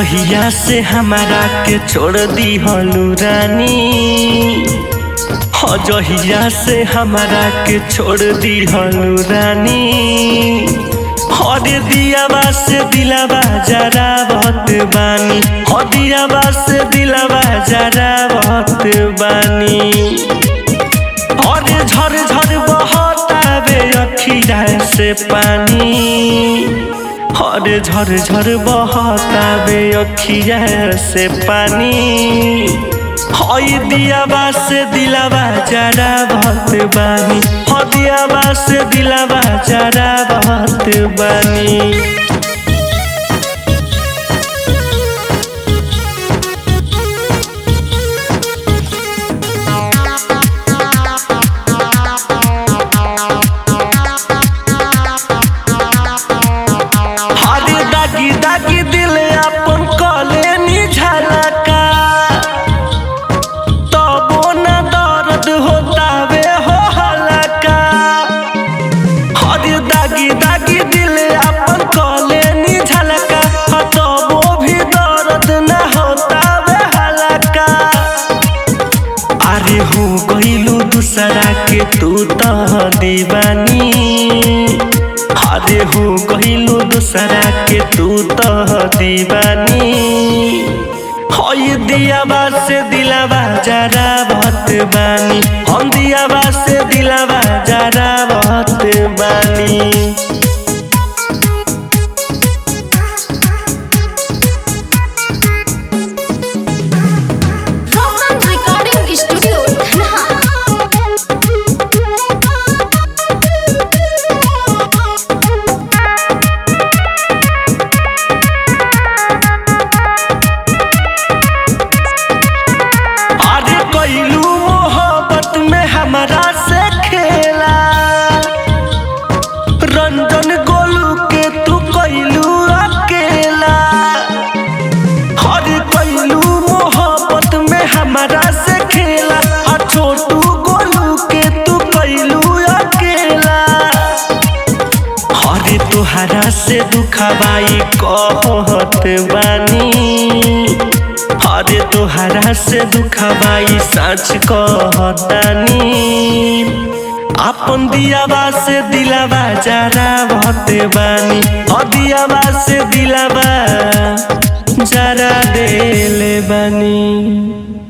जहिया से हमारा के छोड़ दी हलू रानी, हो जहिया से हमारा के छोड़ दी हलू रानी। हर दियाबा से दिलाबा जरा बहुत बानी, हो दियाबा से दिलाबा जरा बहुत बानी। और झर झर बहतावे अखिया से पानी, और झर झर बहतावे अखिया से पानी। हई दियाबा से दिलाबा जरा बहुत बानी, हो दियाबा से दिलाबा जरा बहुत बानी। दागी दिल अपन कलेनी झलका, तबो न दर्द होतावे हो हलका। हर दागी दागी दिल अपन कलेनी झलका, तबो भी दर्द न होतावे हलका। अरे हो गइलू दूसरा के तू तो दीवानी, अरे हो गइलू दूसरा के तू तो दीवानी। हई दियाबा से दिलाबा जरा बहुत बानी, हम दियाबा से दिलाबा जरा बहुत बानी। हमारा से खेला रंजन गोलू के तू कैलू अकेला, हर कैलू मोहब्बत में हमारा से खेला। छोटू गोलू के तू कैलू अकेला, हर तुहरा से दुखवाई कहत बानी, अरे तोहरा से दुखवाई सच कहतानी। अपन दियाबा से दिलाबा जरा बहुत बानी, और दियाबा से दिलाबा जरा देले बानी।